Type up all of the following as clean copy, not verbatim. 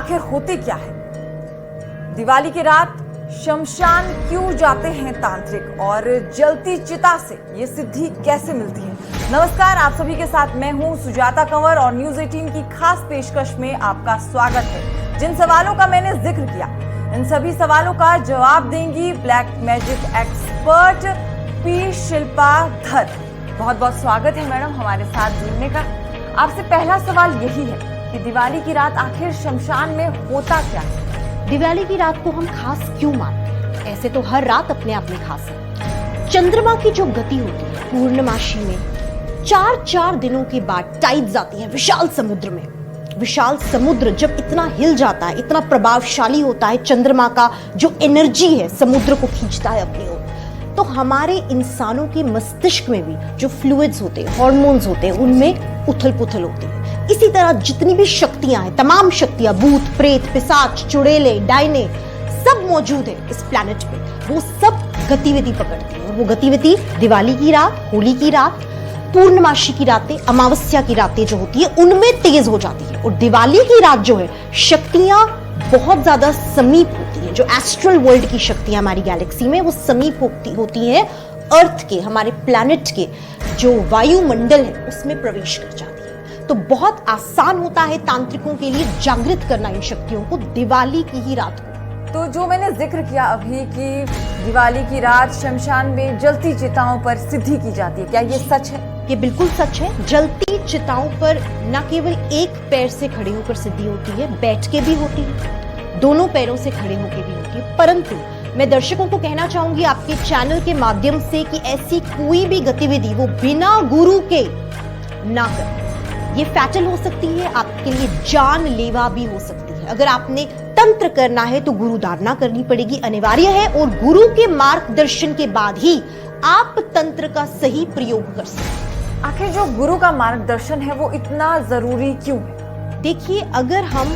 आखिर होते क्या है? दिवाली की रात शमशान क्यों जाते हैं तांत्रिक और जलती चिता से ये सिद्धि कैसे मिलती है? नमस्कार, आप सभी के साथ मैं हूं सुजाता कंवर और न्यूज 18 की खास पेशकश में आपका स्वागत है। जिन सवालों का मैंने जिक्र किया, इन सभी सवालों का जवाब देंगी black magic expert P Shilpa धर। बहुत बहुत स्वागत है मैडम हमारे साथ जुड़ने का। आपसे पहला सवाल यही है कि दिवाली की रात आखिर शमशान में होता क्या है? दिवाली की रात को हम खास क्यों मानते हैं? ऐसे तो हर रात अपने आप में खास है। चंद्रमा की जो गति होती है पूर्णमासी में, 4 दिनों के बाद टाइड्स आती है विशाल समुद्र में। विशाल समुद्र जब इतना हिल जाता है, इतना प्रभावशाली होता है, चंद्रमा का जो एनर्जी है समुद्र को खींचता है अपनी ओर, तो हमारे इंसानों के मस्तिष्क में भी जो फ्लूइड्स होते हैं, हार्मोन्स होते हैं, उनमें उथल पुथल होती है। इसी तरह जितनी भी शक्तियां हैं, तमाम शक्तियां, भूत प्रेत पिशाच चुड़ैले डायने, सब मौजूद है इस प्लैनेट पे। वो सब गतिविधि पकड़ती है और वो गतिविधि दिवाली की रात, होली की रात, पूर्णमासी की रातें, अमावस्या की रातें जो होती है उनमें तेज हो जाती है। और दिवाली की रात जो है शक्तियां बहुत ज्यादा समीप होती है। जो एस्ट्रल वर्ल्ड की शक्तियां हमारी गैलेक्सी में वो समीप होती है अर्थ के, हमारे प्लैनेट के जो वायुमंडल है उसमें प्रवेश कर जाती है। तो बहुत आसान होता है तांत्रिकों के लिए जागृत करना इन शक्तियों को दिवाली की ही रात को। तो जो मैंने जिक्र किया अभी कि दिवाली की रात शमशान में जलती चिताओं पर सिद्धि की जाती है, क्या ये सच है? ये बिल्कुल सच है। जलती चिताओं पर न केवल एक पैर से खड़े होकर सिद्धि होती है, बैठ के भी होती है, दोनों पैरों से खड़े होकर भी होती है। परंतु मैं दर्शकों को कहना चाहूंगी आपके चैनल के माध्यम से कि ऐसी कोई भी गतिविधि वो बिना गुरु के ना करें। ये फैटल हो सकती है, आपके लिए जानलेवा भी हो सकती है। अगर आपने तंत्र करना है तो गुरु धारणा करनी पड़ेगी, अनिवार्य है, और गुरु के मार्गदर्शन के बाद ही आप तंत्र का सही प्रयोग कर सकते हैं। आखिर जो गुरु का मार्गदर्शन है वो इतना जरूरी क्यों है? देखिए, अगर हम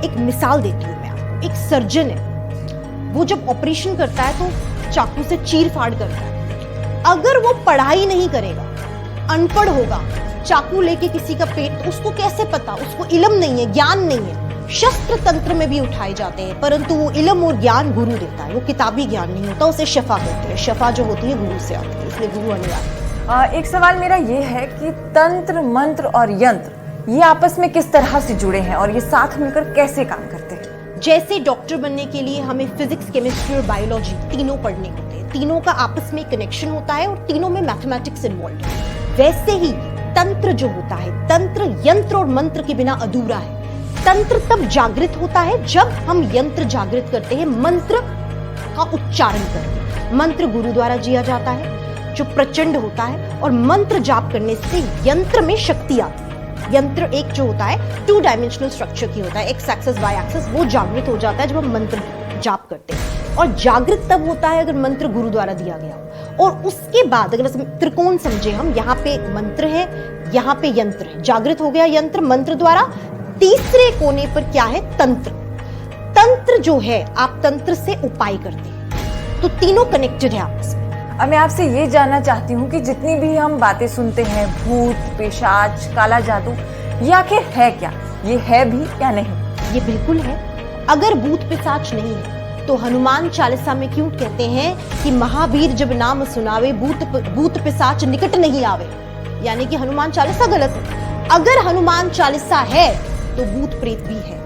एक मिसाल देती हूँ मैं आपको, एक सर्जन है, वो जब ऑपरेशन करता है तो चाकू से चीर फाड़ करता है। अगर वो पढ़ाई नहीं करेगा, अनपढ़ होगा, चाकू लेके किसी का पेट, तो उसको कैसे पता? उसको इल्म नहीं है, ज्ञान नहीं है। शस्त्र तंत्र में भी उठाए जाते हैं, परंतु वो इल्म और ज्ञान गुरु देता है, वो किताबी ज्ञान नहीं होता, उसे शफा कहते हैं। शफा जो होती है गुरु से आती है, इसलिए गुरु अनिवार्य। एक सवाल मेरा ये है कि तंत्र, मंत्र और यंत्र ये आपस में किस तरह से जुड़े हैं और ये साथ मिलकर कैसे काम करते हैं? जैसे डॉक्टर बनने के लिए हमें फिजिक्स, केमिस्ट्री और बायोलॉजी तीनों पढ़ने होते हैं, तीनों का आपस में कनेक्शन होता है और तीनों में मैथमेटिक्स इन्वॉल्व है। वैसे ही तंत्र जो होता है, तंत्र यंत्र और मंत्र के बिना अधूरा है। तंत्र तब जागृत होता है जब हम यंत्र जागृत करते हैं, मंत्र का उच्चारण करते हैं। मंत्र गुरु द्वारा जिया जाता है जो प्रचंड होता है, और मंत्र जाप करने से यंत्र में शक्ति आती है। यंत्र एक जो होता है 2 डायमेंशनल स्ट्रक्चर की होता है, एक्स एक्सिस वाई एक्सिस, वो जागृत हो जाता है जब हम मंत्र जाप करते हैं। और जागृत तब होता है अगर मंत्र गुरु द्वारा दिया गया हो। और उसके बाद अगर त्रिकोण समझे हम, यहाँ पे मंत्र है, यहाँ पे यंत्र है, जागृत हो गया यंत्र मंत्र द्वारा। तीसरे कोने पर क्या है? तंत्र। तंत्र जो है, आप तंत्र से उपाय करते हैं, तो तीनों कनेक्टेड है आपस में। अब मैं आपसे ये जानना चाहती हूँ कि जितनी भी हम बातें सुनते हैं, भूत, पिशाच, काला जादू, ये आखिर है क्या? ये है भी या नहीं? ये बिल्कुल है। अगर भूत पिशाच नहीं है तो हनुमान चालीसा में क्यों कहते हैं कि महावीर जब नाम सुनावे भूत पिशाच निकट नहीं आवे? यानी कि हनुमान चालीसा गलत है। अगर हनुमान चालीसा है तो भूत प्रेत भी है,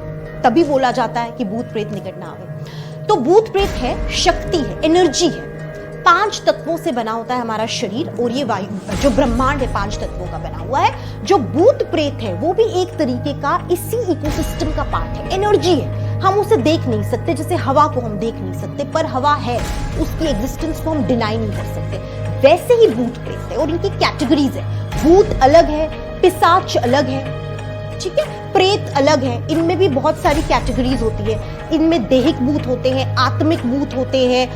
तभी बोला जाता है कि भूत प्रेत निकट ना आवे। तो भूत प्रेत है, शक्ति है, एनर्जी है। 5 तत्वों से बना होता है हमारा शरीर, और ये वायु जो ब्रह्मांड है 5 तत्वों का बना हुआ है। जो भूत प्रेत है वो भी एक तरीके का इसी इकोसिस्टम का पार्ट है, एनर्जी है। हम उसे देख नहीं सकते, जैसे हवा को हम देख नहीं सकते, पर हवा है, उसकी एग्जिस्टेंस को हम डिनाई नहीं कर सकते। वैसे ही भूत प्रेत है, और इनकी कैटेगरीज है। भूत अलग है, पिशाच अलग है, ठीक है, प्रेत अलग है। इनमें भी बहुत सारी कैटेगरीज होती है। इनमें दैहिक भूत होते हैं, आत्मिक भूत होते हैं,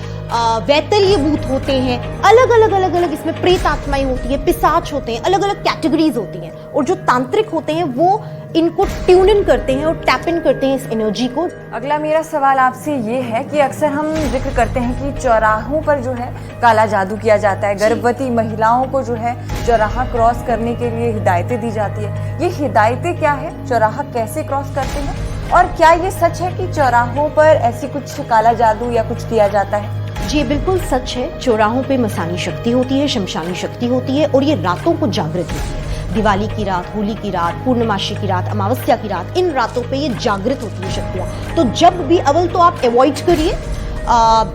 वैतरीय भूत होते हैं, अलग अलग इसमें प्रेत आत्माएं होती है, पिशाच होते हैं, अलग अलग कैटेगरीज होती हैं। और जो तांत्रिक होते हैं वो इनको ट्यून इन करते हैं और टैप इन करते हैं इस एनर्जी को। अगला मेरा सवाल आपसे ये है कि अक्सर हम जिक्र करते हैं कि चौराहों पर जो है काला जादू किया जाता है, गर्भवती महिलाओं को जो है चौराहा क्रॉस करने के लिए हिदायतें दी जाती है। ये हिदायतें क्या है, चौराहा कैसे क्रॉस करते हैं और क्या ये सच है कि चौराहों पर ऐसी कुछ काला जादू या कुछ किया जाता है? जी बिल्कुल सच है। चौराहों पे मसानी शक्ति होती है, शमशानी शक्ति होती है और ये रातों को जागृत होती है। दिवाली की रात, होली की रात, पूर्णमासी की रात, अमावस्या की रात, इन रातों पे ये जागृत होती है शक्तियाँ। तो जब भी अव्वल तो आप अवॉइड करिए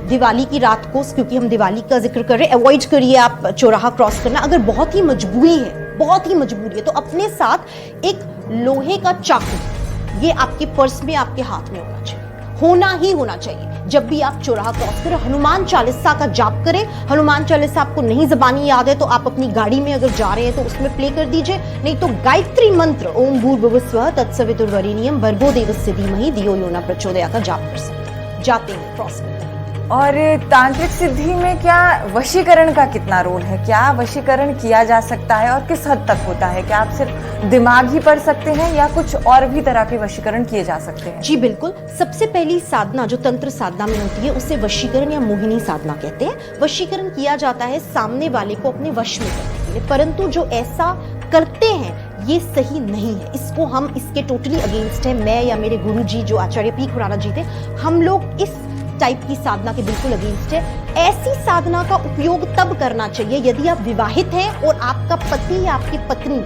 दिवाली की रात को, क्योंकि हम दिवाली का जिक्र कर रहे हैं, अवॉइड करिए आप चौराहा क्रॉस करना। अगर बहुत ही मजबूरी है, बहुत ही मजबूरी है, तो अपने साथ एक लोहे का चाकू ये आपके पर्स में, आपके हाथ में होना चाहिए, होना ही होना चाहिए। जब भी आप चौराहा क्रॉस करें, हनुमान चालीसा का जाप करें। हनुमान चालीसा आपको नहीं ज़बानी याद है तो आप अपनी गाड़ी में अगर जा रहे हैं तो उसमें प्ले कर दीजिए, नहीं तो गायत्री मंत्र ओम भूर्भुवः स्वः तत्सवितुर्वरेण्यं भर्गो देवस्य धीमहि धियो यो न प्रचोदयात् का जाप कर सकते हैं, जाते हैं, क्रॉस करते हैं। और तांत्रिक सिद्धि में क्या वशीकरण का कितना रोल है? क्या वशीकरण किया जा सकता है और किस हद तक होता है? क्या आप सिर्फ दिमाग ही पढ़ सकते हैं या कुछ और भी तरह के वशीकरण किए जा सकते हैं? जी बिल्कुल। सबसे पहली साधना जो तंत्र साधना में होती है उसे वशीकरण या मोहिनी साधना कहते हैं। वशीकरण किया जाता है सामने वाले को अपने वश में करने के लिए, परंतु जो ऐसा करते हैं ये सही नहीं है। इसको हम इसके टोटली अगेंस्ट है। मैं या मेरे गुरुजी जो आचार्य पी खुराना जी थे, हम लोग इस टाइप की साधना के बिल्कुल अगेंस्ट है। ऐसी साधना का उपयोग तब करना चाहिए यदि आप विवाहित हैं और आपका पति या आपकी पत्नी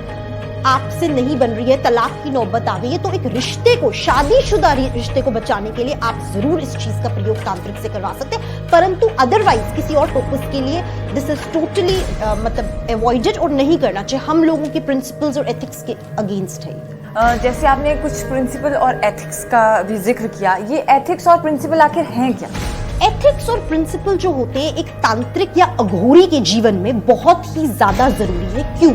आपसे नहीं बन रही है, तलाक की नौबत आ गई है, तो एक रिश्ते को, शादीशुदा रिश्ते को बचाने के लिए आप जरूर इस चीज का प्रयोग तांत्रिक से करवा सकते हैं, परंतु अदरवाइज किसी और पर्पस के लिए दिस इज टोटली मतलब अवॉइडेड और नहीं करना चाहिए। हम लोगों के प्रिंसिपल्स और एथिक्स के अगेंस्ट है। जैसे आपने कुछ प्रिंसिपल और एथिक्स का भी जिक्र किया, ये एथिक्स और प्रिंसिपल आखिर हैं क्या? एथिक्स और प्रिंसिपल जो होते हैं एक तांत्रिक या अघोरी के जीवन में बहुत ही ज्यादा जरूरी है। क्यों?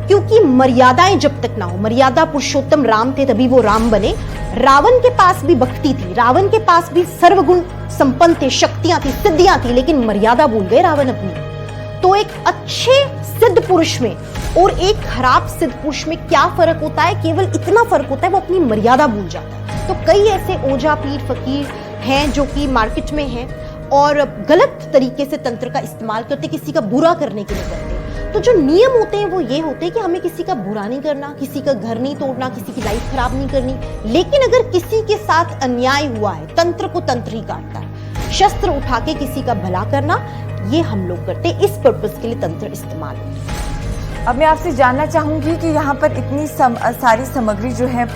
क्योंकि मर्यादाएं जब तक ना हो, मर्यादा पुरुषोत्तम राम थे तभी वो राम बने। रावण के पास भी भक्ति थी, रावण के पास भी सर्वगुण संपन्न थे, शक्तियां थी, सिद्धियां थी, लेकिन मर्यादा भूल गए रावण अपनी। तो एक अच्छे सिद्ध पुरुष में और एक खराब सिद्ध पुरुष में क्या फर्क होता है? केवल इतना फर्क होता है वो अपनी मर्यादा भूल जाता है। तो कई ऐसे ओझा पीर फकीर हैं जो कि मार्केट में हैं और गलत तरीके से तंत्र का इस्तेमाल करते, किसी का बुरा करने के लिए करते हैं। तो जो नियम होते हैं वो ये होते हैं कि हमें किसी का बुरा नहीं करना, किसी का घर नहीं तोड़ना, किसी की लाइफ खराब नहीं करनी। लेकिन अगर किसी के साथ अन्याय हुआ है, तंत्र को तंत्र ही काटता है, शस्त्र उठा के किसी का भला करना, ये हम लोग करते हैं। इस पर्पस के लिए तंत्र इस्तेमाल होता है। अब मैं आपसे जानना चाहूंगी कि यहाँ पर इतनी सारी सामग्री जो है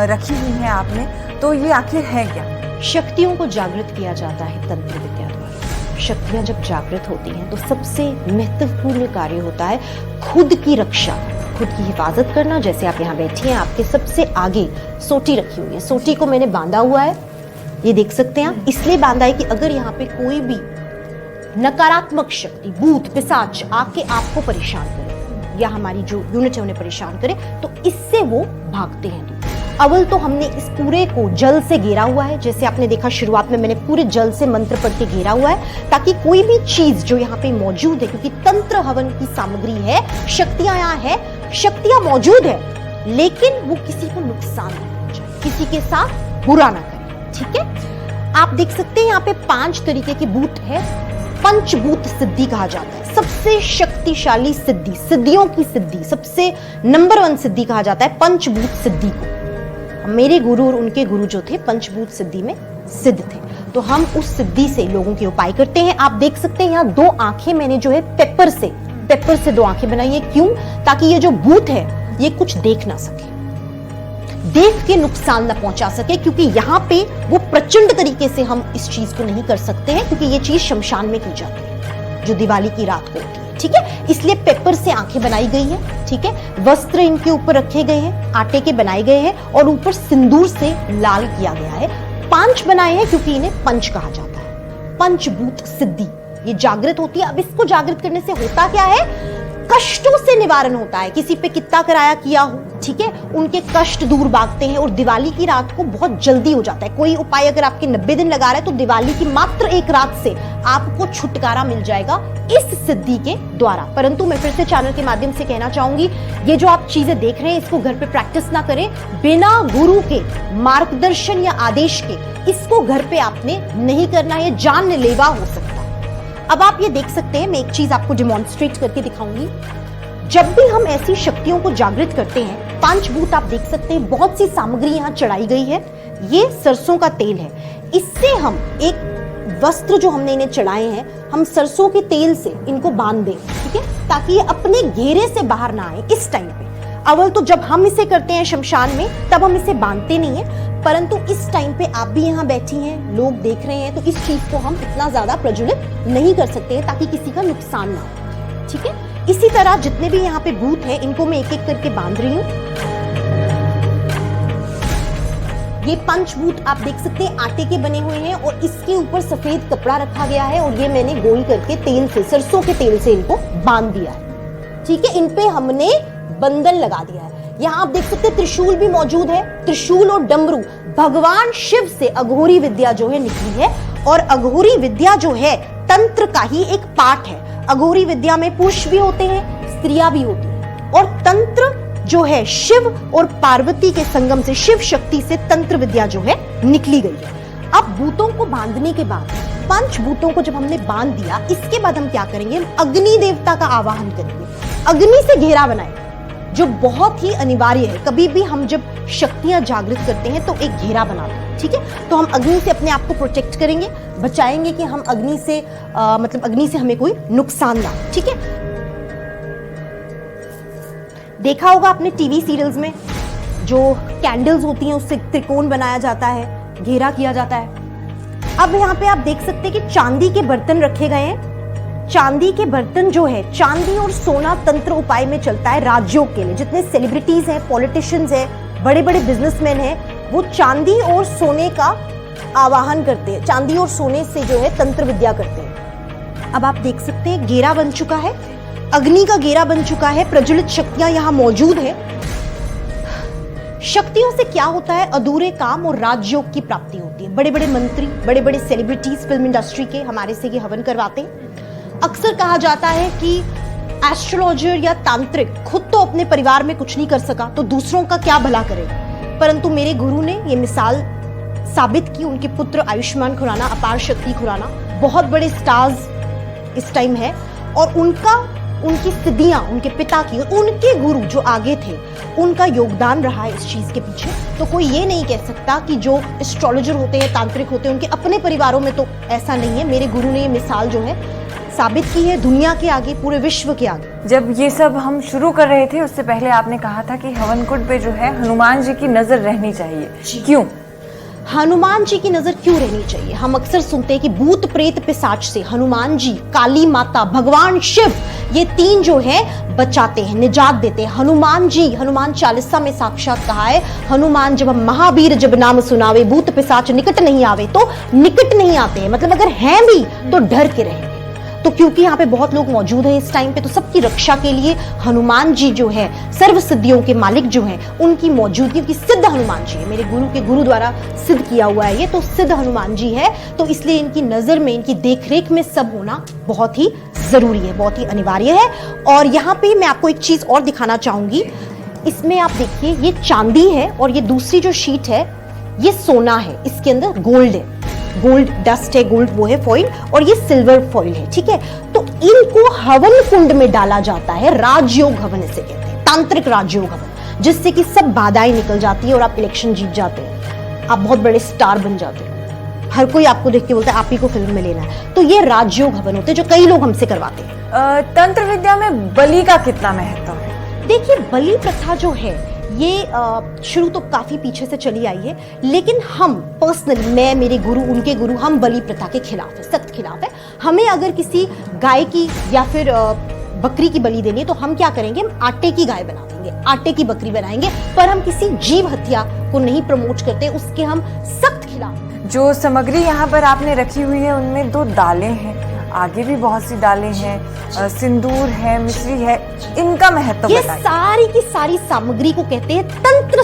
रखी हुई है आपने, तो ये आखिर है क्या? शक्तियों को जागृत किया जाता है तंत्र विद्या द्वारा। शक्तियां जब जागृत होती हैं तो सबसे महत्वपूर्ण कार्य होता है खुद की रक्षा, खुद की हिफाजत करना। जैसे आप यहाँ बैठी हैं, आपके सबसे आगे सोटी रखी हुई है, सोटी को मैंने बांधा हुआ है, ये देख सकते हैं आप। इसलिए बांधा है कि अगर यहाँ पे कोई भी नकारात्मक शक्ति, भूत पिशाच आके आपको परेशान करे या हमारी जो यूनिट है उन्हें परेशान करे, तो इससे वो भागते हैं। अव्वल तो हमने इस पूरे को जल से घेरा हुआ है। जैसे आपने देखा शुरुआत में मैंने पूरे जल से मंत्र पढ़ के घेरा हुआ है, ताकि कोई भी चीज जो यहाँ पे मौजूद है, क्योंकि तंत्र हवन की सामग्री है, शक्तियां यहाँ है, शक्तियां मौजूद है, लेकिन वो किसी को नुकसान नहीं पहुंचाए, किसी के साथ बुरा ना करे। ठीक है, आप देख सकते हैं यहाँ पे 5 तरीके की भूत है। पंचभूत सिद्धि कहा जाता है, सबसे शक्तिशाली सिद्धि, सिद्धियों की सिद्धि, सबसे नंबर 1 सिद्धि कहा जाता है पंचभूत सिद्धि को। मेरे गुरु और उनके गुरु जो थे पंचभूत सिद्धि में सिद्ध थे, तो हम उस सिद्धि से लोगों के उपाय करते हैं। आप देख सकते हैं यहाँ 2 आंखें मैंने जो है पेपर से 2 आंखें बनाई है। क्यों? ताकि ये जो भूत है ये कुछ देख ना सके, देख के नुकसान ना पहुंचा सके, क्योंकि यहाँ पे वो प्रचंड तरीके से हम इस चीज को नहीं कर सकते हैं, क्योंकि ये चीज शमशान में की जाती है जो दिवाली की रात को होती है। ठीक है, इसलिए पेपर से आंखें बनाई गई है। ठीक है, वस्त्र इनके ऊपर रखे गए हैं, आटे के बनाए गए हैं और ऊपर सिंदूर से लाल किया गया है। 5 बनाए हैं क्योंकि इन्हें पंच कहा जाता है। पंचभूत सिद्धि ये जागृत होती है। अब इसको जागृत करने से होता क्या है? कष्टों से निवारण होता है। किसी पे कितना कराया किया हो, ठीक है, उनके कष्ट दूर भागते हैं और दिवाली की रात को बहुत जल्दी हो जाता है। कोई उपाय अगर आपके 90 दिन लगा रहा है तो दिवाली की मात्र 1 रात से आपको छुटकारा मिल जाएगा इस सिद्धि के द्वारा। परंतु मैं फिर से चैनल के माध्यम से कहना चाहूंगी, ये जो आप चीजें देख रहे हैं इसको घर पे प्रैक्टिस ना करें बिना गुरु के मार्गदर्शन या आदेश के। इसको घर पे आपने नहीं करना है, जानलेवा हो सकता है। अब आप ये देख सकते हैं, मैं एक चीज आपको डिमॉन्स्ट्रेट करके दिखाऊंगी। जब भी हम ऐसी शक्तियों को जागृत करते हैं, 5 भूत आप देख सकते हैं, बहुत सी सामग्री यहाँ चढ़ाई गई है। ये सरसों का तेल है। इससे हम एक वस्त्र जो हमने इन्हें चढ़ाए हैं, हम सरसों के तेल से इनको बांध दें, ठीक है, ताकि ये अपने घेरे से बाहर ना आए इस टाइम पे। अव्वल तो जब हम इसे करते हैं शमशान में, तब हम इसे बांधते नहीं है, परंतु इस टाइम पे आप भी यहाँ बैठी हैं, लोग देख रहे हैं, तो इस चीज को हम इतना ज्यादा प्रज्वलित नहीं कर सकते हैं ताकि किसी का नुकसान ना हो, ठीक है। इसी तरह जितने भी यहाँ पे भूत हैं, इनको मैं एक एक करके बांध रही हूँ। ये पंचभूत आप देख सकते हैं आटे के बने हुए हैं और इसके ऊपर सफेद कपड़ा रखा गया है और ये मैंने गोल करके तेल से, सरसों के तेल से इनको बांध दिया है, ठीक है। इन पे हमने बंधन लगा दिया है। यहाँ आप देख सकते हैं त्रिशूल भी मौजूद है। त्रिशूल और डमरू भगवान शिव से अघोरी विद्या जो है निकली है, और अघोरी विद्या जो है तंत्र का ही एक पार्ट है। अघोरी विद्या में पुरुष भी होते हैं, स्त्रियां भी होती हैं, और तंत्र जो है शिव और पार्वती के संगम से, शिव शक्ति से तंत्र विद्या जो है निकली गई है। अब भूतों को बांधने के बाद, पंचभूतों को जब हमने बांध दिया, इसके बाद हम क्या करेंगे, हम अग्नि देवता का आवाहन करेंगे। अग्नि से घेरा बनाएंगे, जो बहुत ही अनिवार्य है। कभी भी हम जब शक्तियां जागृत करते हैं तो एक घेरा बनाते हैं, ठीक है। तो हम अग्नि से अपने आप को प्रोटेक्ट करेंगे, बचाएंगे कि हम अग्नि से मतलब अग्नि से हमें कोई नुकसान ना, ठीक है। देखा होगा आपने टीवी सीरियल्स में जो कैंडल्स होती हैं उससे त्रिकोण बनाया जाता है, घेरा किया जाता है। अब यहाँ पे आप देख सकते हैं कि चांदी के बर्तन रखे गए हैं। चांदी के बर्तन जो है, चांदी और सोना तंत्र उपाय में चलता है राजयोग के लिए। जितने सेलिब्रिटीज हैं, पॉलिटिशियंस हैं, बड़े बड़े बिजनेसमैन हैं, वो चांदी और सोने का आवाहन करते हैं, चांदी और सोने से जो है तंत्र विद्या करते हैं। अब आप देख सकते हैं घेरा बन चुका है, अग्नि का घेरा बन चुका है, प्रज्वलित शक्तियां यहाँ मौजूद है। शक्तियों से क्या होता है, अधूरे काम और राजयोग की प्राप्ति होती है। बड़े बड़े मंत्री, बड़े बड़े सेलिब्रिटीज फिल्म इंडस्ट्री के हमारे से ये हवन करवाते हैं। अक्सर कहा जाता है कि एस्ट्रोलॉजर या तांत्रिक खुद तो अपने परिवार में कुछ नहीं कर सका तो दूसरों का क्या भला करेगा, परंतु मेरे गुरु ने ये मिसाल साबित की। उनके पुत्र आयुष्मान खुराना, अपार शक्ति खुराना, बहुत बड़े स्टार्स इस टाइम है, और उनकी सिद्धियां उनके पिता की, उनके गुरु जो आगे थे, उनका योगदान रहा है इस चीज के पीछे। तो कोई ये नहीं कह सकता कि जो एस्ट्रोलॉजर होते हैं, तांत्रिक होते हैं, उनके अपने परिवारों में तो ऐसा नहीं है। मेरे गुरु ने ये मिसाल जो है साबित की है दुनिया के आगे, पूरे विश्व के आगे। जब ये सब हम शुरू कर रहे थे उससे पहले आपने कहा था कि हवन कुंड पे जो है हनुमान जी की नजर रहनी चाहिए, क्यों? हनुमान जी की नजर क्यों रहनी चाहिए? हम अक्सर सुनते हैं कि भूत प्रेत पिशाच से हनुमान जी, काली माता, भगवान शिव, ये तीन जो है बचाते हैं, निजात देते हैं। हनुमान जी, हनुमान चालीसा में साक्षात कहा है, हनुमान जब हम महावीर जब नाम सुनावे, भूत पिशाच निकट नहीं आवे, तो निकट नहीं आते हैं, मतलब अगर हैं भी तो डर के रहेंगे। तो क्योंकि यहाँ पे बहुत लोग मौजूद हैं इस टाइम पे, तो सबकी रक्षा के लिए हनुमान जी जो है, सर्व सिद्धियों के मालिक जो हैं, उनकी मौजूदगी की सिद्ध हनुमान जी है, मेरे गुरु के गुरु द्वारा सिद्ध किया हुआ है ये, तो सिद्ध हनुमान जी है, तो इसलिए इनकी नजर में, इनकी देखरेख में सब होना बहुत ही जरूरी है, बहुत ही अनिवार्य है। और यहाँ पे मैं आपको एक चीज और दिखाना चाहूंगी। इसमें आप देखिए, ये चांदी है और ये दूसरी जो शीट है ये सोना है, इसके अंदर गोल्ड है, गोल्ड डस्ट है, गोल्ड वो है फॉइल, और ये सिल्वर फॉइल है, ठीक है। तो इनको हवन कुंड में डाला जाता है, राजयोग हवन इसे कहते हैं, तांत्रिक राजयोग हवन, जिससे कि सब बाधाएं निकल जाती है और आप इलेक्शन जीत जाते हैं, आप बहुत बड़े स्टार बन जाते हैं, हर कोई आपको देख के बोलता है आप ही को फिल्म में लेना है। तो ये राजयोग हवन होते हैं जो कई लोग हमसे करवाते हैं। तंत्र विद्या में बलि का कितना महत्व है? देखिए, बलि प्रथा जो है ये शुरू तो काफी पीछे से चली आई है, लेकिन हम पर्सनली, मैं, मेरे गुरु, उनके गुरु, हम बलि प्रथा के खिलाफ है, सख्त खिलाफ है। हमें अगर किसी गाय की या फिर बकरी की बलि देनी है तो हम क्या करेंगे, हम आटे की गाय बना देंगे, आटे की बकरी बनाएंगे, पर हम किसी जीव हत्या को नहीं प्रमोट करते, उसके हम सख्त खिलाफ। जो सामग्री यहाँ पर आपने रखी हुई है उनमें 2 दालें हैं, आगे भी बहुत सी दालें हैं, सिंदूर है, मिश्री है, इनका महत्व बताइए। ये सारी की सारी सामग्री को कहते हैं तंत्र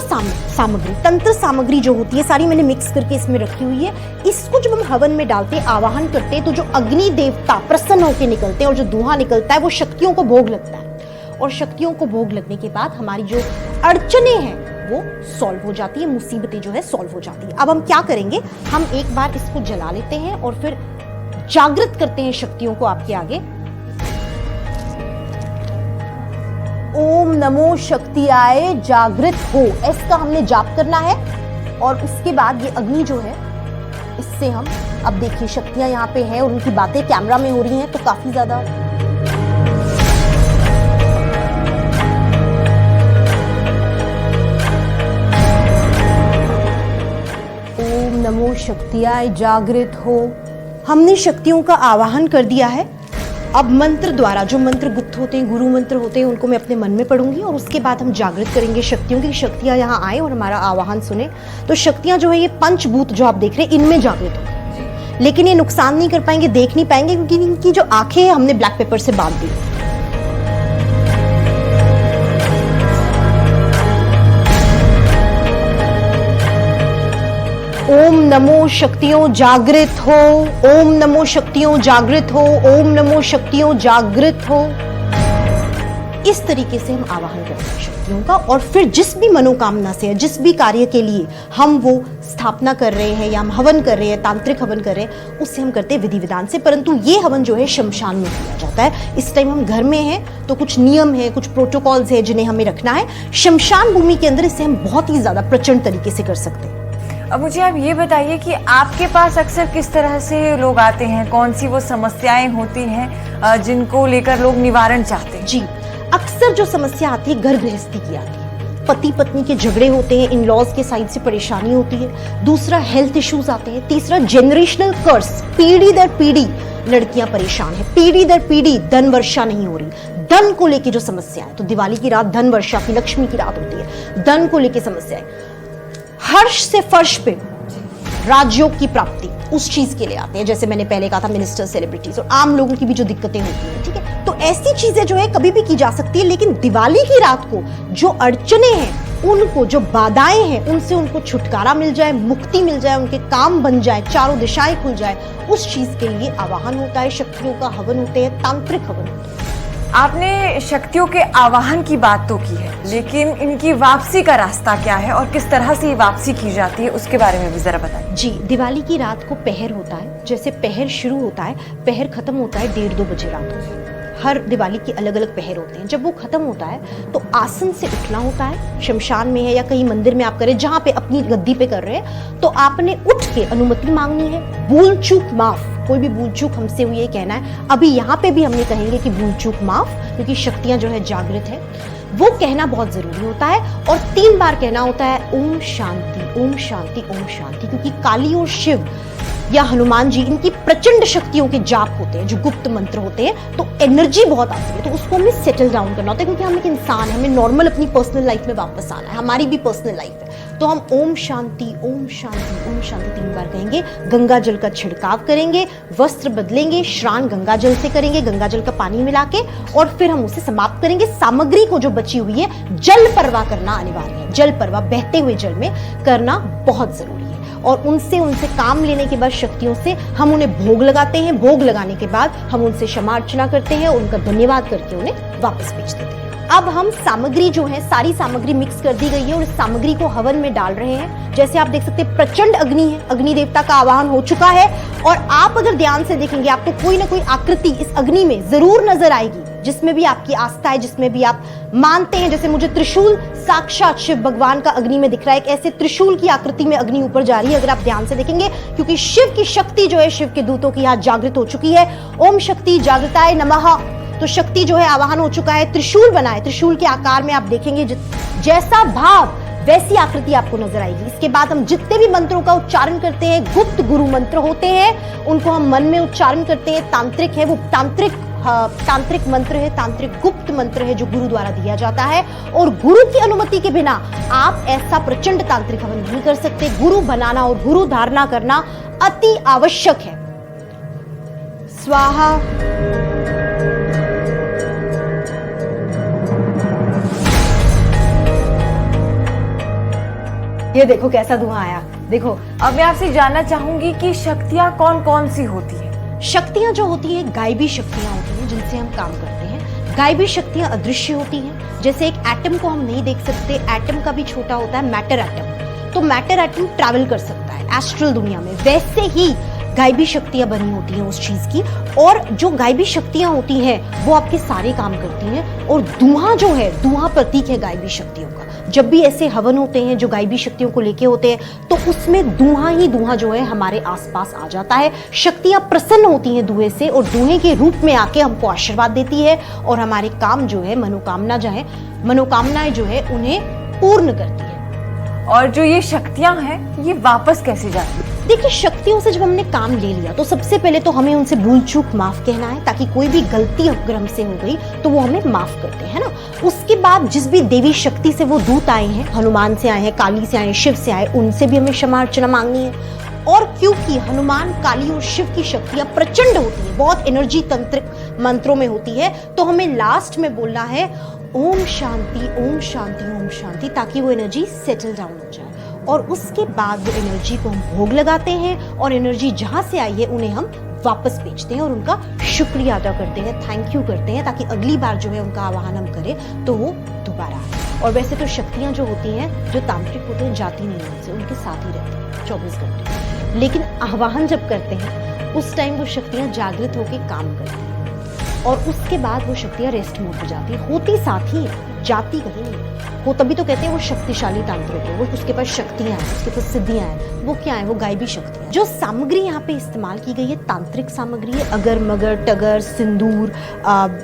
सामग्री। तंत्र सामग्री जो होती है सारी मैंने मिक्स करके इसमें रखी हुई है। इसको जब हम हवन में डालते हैं, आवाहन करते हैं, तो जो अग्नि देवता प्रसन्न होकर निकलते हैं और जो धुआं निकलता है वो शक्तियों को भोग लगता है, और शक्तियों को भोग लगने के बाद हमारी जो अड़चने हैं वो सॉल्व हो जाती है, मुसीबतें जो है सॉल्व हो जाती है। अब हम क्या करेंगे, हम एक बार इसको जला लेते हैं और फिर जागृत करते हैं शक्तियों को आपके आगे। ओम नमो शक्ति आए जागृत हो, इसका हमने जाप करना है और उसके बाद ये अग्नि जो है, इससे हम अब देखिए शक्तियां यहाँ पे हैं और उनकी बातें कैमरा में हो रही हैं, तो काफी ज्यादा ओम नमो शक्तियाय जागृत हो। हमने शक्तियों का आवाहन कर दिया है। अब मंत्र द्वारा, जो मंत्र गुप्त होते हैं, गुरु मंत्र होते हैं, उनको मैं अपने मन में पढ़ूंगी और उसके बाद हम जागृत करेंगे शक्तियों की। शक्तियां यहाँ आए और हमारा आवाहन सुने। तो शक्तियां जो है ये पंचभूत जो आप देख रहे हैं, इनमें जागृत होंगी, लेकिन ये नुकसान नहीं कर पाएंगे, देख नहीं पाएंगे, क्योंकि इनकी जो आंखें हैं हमने ब्लैक पेपर से बांध दी। ओम नमो शक्तियों जागृत हो, ओम नमो शक्तियों जागृत हो, ओम नमो शक्तियों जागृत हो। इस तरीके से हम आवाहन करते हैं शक्तियों का, और फिर जिस भी मनोकामना से, जिस भी कार्य के लिए हम वो स्थापना कर रहे हैं या हम हवन कर रहे हैं, तांत्रिक हवन कर रहे हैं, उससे हम करते हैं विधि विधान से। परंतु ये हवन जो है शमशान में किया जाता है। इस टाइम हम घर में हैं तो कुछ नियम है, कुछ प्रोटोकॉल्स है जिन्हें हमें रखना है। शमशान भूमि के अंदर इसे हम बहुत ही ज्यादा प्रचंड तरीके से कर सकते हैं। अब मुझे आप ये बताइए कि आपके पास अक्सर किस तरह से लोग आते हैं, कौन सी वो समस्याएं होती हैं जिनको लेकर लोग निवारण चाहते हैं? जी, अक्सर जो समस्या आती है घर गृहस्थी की आती है। पति पत्नी के झगड़े होते हैं, इन लॉज के साइड से परेशानी होती है। दूसरा हेल्थ इश्यूज आते हैं। तीसरा जेनरेशनल कर्स, पीढ़ी दर पीढ़ी लड़कियां परेशान है, पीढ़ी दर पीढ़ी धन वर्षा नहीं हो रही। धन को लेके जो समस्या है, तो दिवाली की रात धन वर्षा की, लक्ष्मी की रात होती है। धन को लेके समस्याएं, हर्ष से फर्श पे राजयोग की प्राप्ति, उस चीज के लिए आते हैं। जैसे मैंने पहले कहा था, मिनिस्टर, सेलिब्रिटीज और आम लोगों की भी जो दिक्कतें होती हैं, ठीक है, तो ऐसी चीजें जो है कभी भी की जा सकती है। लेकिन दिवाली की रात को जो अड़चने हैं, उनको जो बाधाएं हैं, उनसे उनको छुटकारा मिल जाए, मुक्ति मिल जाए, उनके काम बन जाए, चारों दिशाएं खुल जाए, उस चीज के लिए आवाहन होता है, शक्तियों का हवन होते हैं, तांत्रिक हवन होते हैं। आपने शक्तियों के आवाहन की बात तो की है, लेकिन इनकी वापसी का रास्ता क्या है और किस तरह से ये वापसी की जाती है, उसके बारे में भी जरा बताइए। जी, दिवाली की रात को पहर होता है। जैसे पहर शुरू होता है, पहर खत्म होता है 1:30-2 बजे रात को। हर दिवाली के अलग अलग पहर होते हैं। जब वो खत्म होता है तो आसन से उठना होता है। शमशान में है या कहीं मंदिर में आप करें, जहां पे अपनी गद्दी पे कर रहे हैं, तो आपने उठ के अनुमति मांगनी है। भूल चूक माफ, कोई भी भूल चूक हमसे हुई है कहना है। अभी यहाँ पे भी हमने कहेंगे कि भूल चूक माफ, क्योंकि शक्तियां जो है जागृत है, वो कहना बहुत जरूरी होता है। और 3 बार कहना होता है ओम शांति, ओम शांति, ओम शांति, क्योंकि काली और शिव या हनुमान जी, इनकी प्रचंड शक्तियों के जाप होते हैं, जो गुप्त मंत्र होते हैं, तो एनर्जी बहुत आती है। तो उसको हमें सेटल डाउन करना होता है, क्योंकि हम एक इंसान है, हमें नॉर्मल अपनी पर्सनल लाइफ में वापस आना है, हमारी भी पर्सनल लाइफ है। तो हम ओम शांति, ओम शांति, ओम शांति 3 बार कहेंगे। गंगा जल का छिड़काव करेंगे, वस्त्र बदलेंगे, स्नान गंगा जल से करेंगे, गंगा जल का पानी मिला के, और फिर हम उसे समाप्त करेंगे। सामग्री को जो बची हुई है, जल परवा करना अनिवार्य है। जल परवा बहते हुए जल में करना बहुत जरूरी है। और उनसे काम लेने के बाद शक्तियों से हम उन्हें भोग लगाते हैं। भोग लगाने के बाद हम उनसे क्षमा अर्चना करते हैं, उनका धन्यवाद करके उन्हें वापस भेज देते हैं। अब हम सामग्री जो है, सारी सामग्री मिक्स कर दी गई है और इस सामग्री को हवन में डाल रहे हैं। जैसे आप देख सकते हैं, प्रचंड अग्नि है, अग्नि देवता का आवाहन हो चुका है। और आप अगर ध्यान से देखेंगे, आपको कोई ना कोई आकृति इस अग्नि में जरूर नजर आएगी, जिसमें भी आपकी आस्था है, जिसमें भी आप मानते हैं। जैसे मुझे त्रिशूल साक्षात शिव भगवान का अग्नि में दिख रहा है, एक ऐसे त्रिशूल की आकृति में अग्नि ऊपर जा रही है, अगर आप ध्यान से देखेंगे, क्योंकि शिव की शक्ति जो है, शिव के दूतों की यहाँ जागृत हो चुकी है। ओम शक्ति जागृताय नमः, तो शक्ति जो है आवाहन हो चुका है। त्रिशूल बना है, त्रिशूल के आकार में आप देखेंगे जैसा भाव वैसी आकृति आपको नजर आएगी। इसके बाद हम जितने भी मंत्रों का उच्चारण करते हैं, गुप्त गुरु मंत्र होते हैं, उनको हम मन में उच्चारण करते हैं। तांत्रिक है वो, तांत्रिक मंत्र है, तांत्रिक गुप्त मंत्र है, जो गुरु द्वारा दिया जाता है। और गुरु की अनुमति के बिना आप ऐसा प्रचंड तांत्रिक हवन नहीं कर सकते। गुरु बनाना और गुरु धारणा करना अति आवश्यक है। स्वाहा। ये देखो कैसा धुआं आया, देखो। अब मैं आपसे जानना चाहूंगी कि शक्तियां कौन कौन सी होती हैं? शक्तियां जो होती है, गायबी शक्तियां होती हैं, जिनसे हम काम करते हैं। गायबी शक्तियां अदृश्य होती हैं। जैसे एक एटम को हम नहीं देख सकते, एटम का भी छोटा होता है मैटर एटम, तो मैटर एटम ट्रैवल कर सकता है एस्ट्रल दुनिया में। वैसे ही गायबी शक्तियां बनी होती हैं उस चीज की, और जो गायबी शक्तियां होती हैं वो आपके सारे काम करती हैं। और धुआं जो है, धुआं प्रतीक है गायबी शक्तियों का। जब भी ऐसे हवन होते हैं जो गायबी शक्तियों को लेके होते हैं, तो उसमें धुआं ही धुआं जो है हमारे आसपास आ जाता है। शक्तियां प्रसन्न होती हैं धुएं से, और धुएं के रूप में आके हमको आशीर्वाद देती है, और हमारे काम जो है, मनोकामनाएं जो है उन्हें पूर्ण करती है। और जो ये शक्तियां हैं ये वापस कैसे जाती हैं? देखिए, शक्तियों से जब हमने काम ले लिया तो सबसे पहले तो हमें उनसे भूल चूक माफ कहना है, ताकि कोई भी गलती अगर हमसे हो गई तो वो हमें माफ करते हैं ना। उसके बाद जिस भी देवी शक्ति से वो दूत आए हैं, हनुमान से आए हैं, काली से आए हैं, शिव से आए, उनसे भी हमें क्षमा अर्चना मांगनी है। और क्योंकि हनुमान, काली और शिव की शक्तियां प्रचंड होती है, बहुत एनर्जी तंत्रिक मंत्रों में होती है, तो हमें लास्ट में बोलना है ओम शांति ओम शांति ओम शांति, ताकि वो एनर्जी सेटल डाउन हो जाए। और उसके बाद वो एनर्जी को हम भोग लगाते हैं, और एनर्जी जहां से आई है उन्हें हम वापस भेजते हैं, और उनका शुक्रिया अदा करते हैं, थैंक यू करते हैं, ताकि अगली बार जो है उनका आवाहन हम करें तो वो दोबारा आए। और वैसे तो शक्तियां जो होती हैं, जो तांत्रिक होते हैं, जाती नहीं उनसे, उनके साथ ही रहती हैं 24 घंटे। लेकिन आवाहन जब करते हैं उस टाइम वो शक्तियां जागृत होकर काम करती हैं, और उसके बाद वो शक्तियां रेस्ट मोड पे जाती है, होती साथ ही जाती कहीं नहीं वो। तभी तो कहते हैं वो शक्तिशाली तांत्रिक है, वो उसके पास शक्तियां हैं, उसके पास सिद्धियां हैं। वो क्या है? वो गायबी शक्तियां। जो सामग्री यहाँ पे इस्तेमाल की गई है तांत्रिक सामग्री है, अगर मगर, टगर, सिंदूर,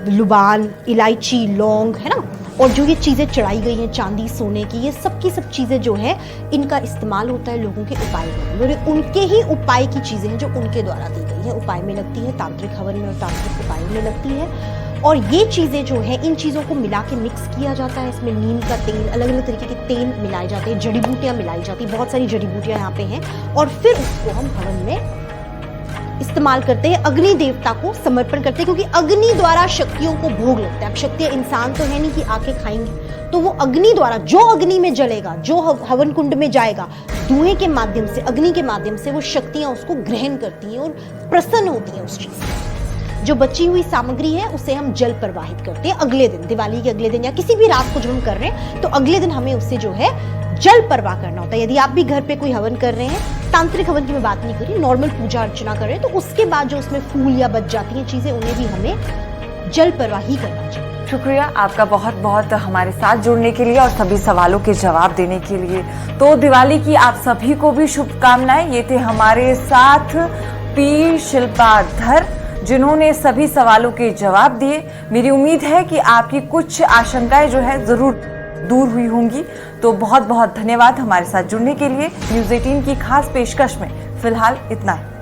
लुबान, इलायची, लौंग, है ना। और जो ये चीजें चढ़ाई गई हैं, चांदी, सोने की, ये सब की सब चीजें जो है इनका इस्तेमाल होता है लोगों के उपाय में। उनके ही उपाय की चीजें हैं जो उनके द्वारा दी गई है, उपाय में लगती है, तांत्रिक हवन में और तांत्रिक उपायों में लगती है। और ये चीजें जो है, इन चीजों को मिला के मिक्स किया जाता है। इसमें नीम का तेल, अलग अलग तरीके के तेल मिलाए जाते हैं, जड़ी बूटियां मिलाई जाती है, बहुत सारी जड़ी बूटियां यहाँ पे हैं। और फिर उसको हम हवन में इस्तेमाल करते हैं, अग्नि देवता को समर्पण करते हैं, क्योंकि अग्नि द्वारा शक्तियों को भोग लगता है। अब शक्तियां इंसान तो है नहीं कि आके खाएंगे, तो वो अग्नि द्वारा, जो अग्नि में जलेगा, जो हवन कुंड में जाएगा, धुएं के माध्यम से, अग्नि के माध्यम से वो शक्तियां उसको ग्रहण करती हैं और प्रसन्न होती हैं उस चीज से। जो बची हुई सामग्री है उसे हम जल प्रवाहित करते हैं अगले दिन, दिवाली के अगले दिन, या किसी भी रात को जो हम कर रहे हैं, तो अगले दिन हमें उससे जो है जल प्रवाह करना होता है। यदि आप भी घर पे कोई हवन कर रहे हैं, तांत्रिक हवन की मैं बात नहीं कर रही, नॉर्मल पूजा अर्चना कर रहे हैं, तो उसके बाद जो उसमें फूल या बच जाती हैं चीजें, उन्हें भी हमें जल प्रवाह ही करना चाहिए। शुक्रिया आपका बहुत बहुत हमारे साथ जुड़ने के लिए और सभी सवालों के जवाब देने के लिए। तो दिवाली की आप सभी को भी शुभकामनाएं। ये थे हमारे साथ पी शिल्पाधर, जिन्होंने सभी सवालों के जवाब दिए। मेरी उम्मीद है कि आपकी कुछ आशंकाएं जो है जरूर दूर हुई होंगी। तो बहुत बहुत धन्यवाद हमारे साथ जुड़ने के लिए। न्यूज़ 18 की खास पेशकश में फिलहाल इतना ही।